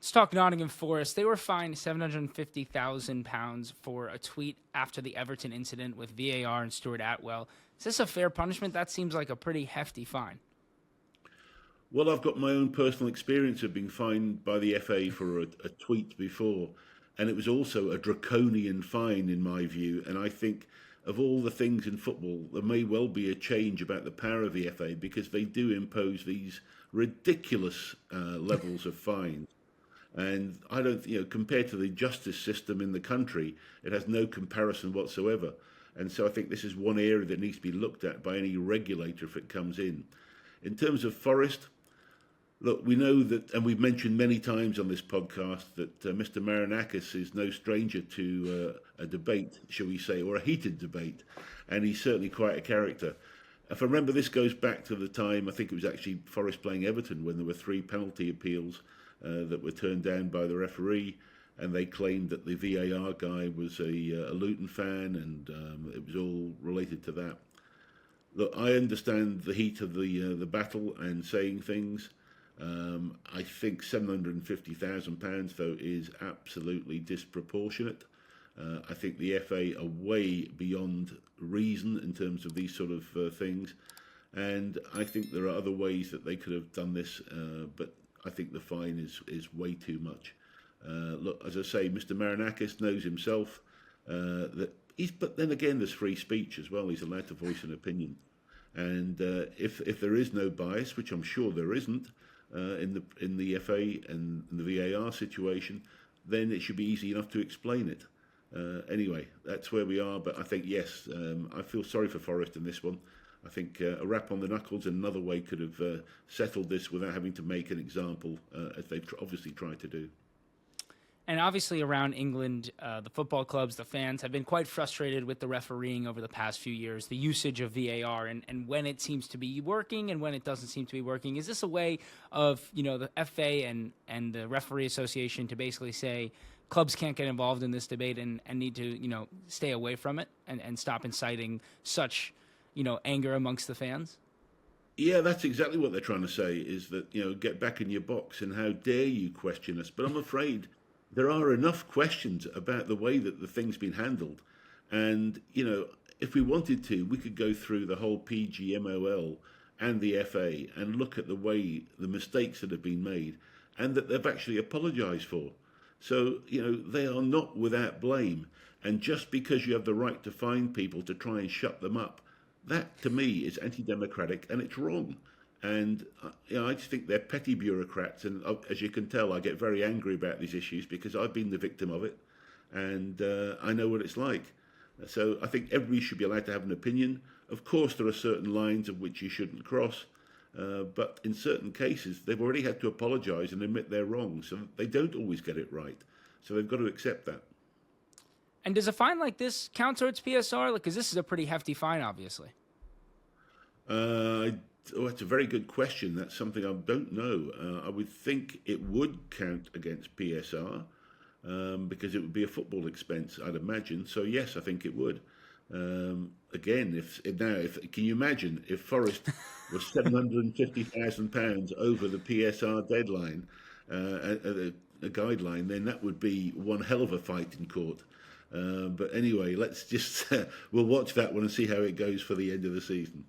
Let's talk Nottingham Forest. They were fined £750,000 for a tweet after the Everton incident with VAR and Stuart Atwell. Is this a fair punishment? That seems like a pretty hefty fine. Well, I've got my own personal experience of being fined by the FA for a tweet before, and it was also a draconian fine in my view. And I think of all the things in football, there may well be a change about the power of the FA because they do impose these ridiculous levels of fines. And I don't, compared to the justice system in the country, it has no comparison whatsoever. And so I think this is one area that needs to be looked at by any regulator if it comes in. In terms of Forest, look, we know that, and we've mentioned many times on this podcast, that Mr. Marinakis is no stranger to a debate, shall we say, or a heated debate, and he's certainly quite a character. If I remember, this goes back to the time, I think it was actually Forest playing Everton, when there were 3 penalty appeals that were turned down by the referee, and they claimed that the VAR guy was a Luton fan, and it was all related to that. Look, I understand the heat of the battle and saying things. I think £750,000 though is absolutely disproportionate. I think the FA are way beyond reason in terms of these sort of things, and I think there are other ways that they could have done this, but I think the fine is way too much. Look, as I say, Mr. Marinakis knows himself that he's. But then again, there's free speech as well. He's allowed to voice an opinion, and if there is no bias, which I'm sure there isn't in the FA and the VAR situation, then it should be easy enough to explain it. Anyway, that's where we are. But I think yes, I feel sorry for Forest in this one. I think a rap on the knuckles in another way could have settled this without having to make an example, as they've obviously tried to do. And obviously around England, the football clubs, the fans have been quite frustrated with the refereeing over the past few years, the usage of VAR and when it seems to be working and when it doesn't seem to be working. Is this a way of, the FA and the Referee Association to basically say clubs can't get involved in this debate and need to, stay away from it and stop inciting such, anger amongst the fans? Yeah, that's exactly what they're trying to say, is that, get back in your box and how dare you question us. But I'm afraid there are enough questions about the way that the thing's been handled. And, if we wanted to, we could go through the whole PGMOL and the FA and look at the way the mistakes that have been made and that they've actually apologised for. So, they are not without blame. And just because you have the right to fine people to try and shut them up, that to me is anti-democratic and it's wrong. And I just think they're petty bureaucrats. And as you can tell, I get very angry about these issues because I've been the victim of it, and I know what it's like. So I think everybody should be allowed to have an opinion. Of course, there are certain lines of which you shouldn't cross, but in certain cases, they've already had to apologise and admit they're wrong. So they don't always get it right. So they've got to accept that. And does a fine like this count towards PSR? Because this is a pretty hefty fine, obviously. That's a very good question. That's something I don't know. I would think it would count against PSR because it would be a football expense, I'd imagine. So yes, I think it would. Again, if can you imagine if Forest was £750,000 over the PSR deadline, a guideline, then that would be one hell of a fight in court. But anyway, let's just we'll watch that one and see how it goes for the end of the season.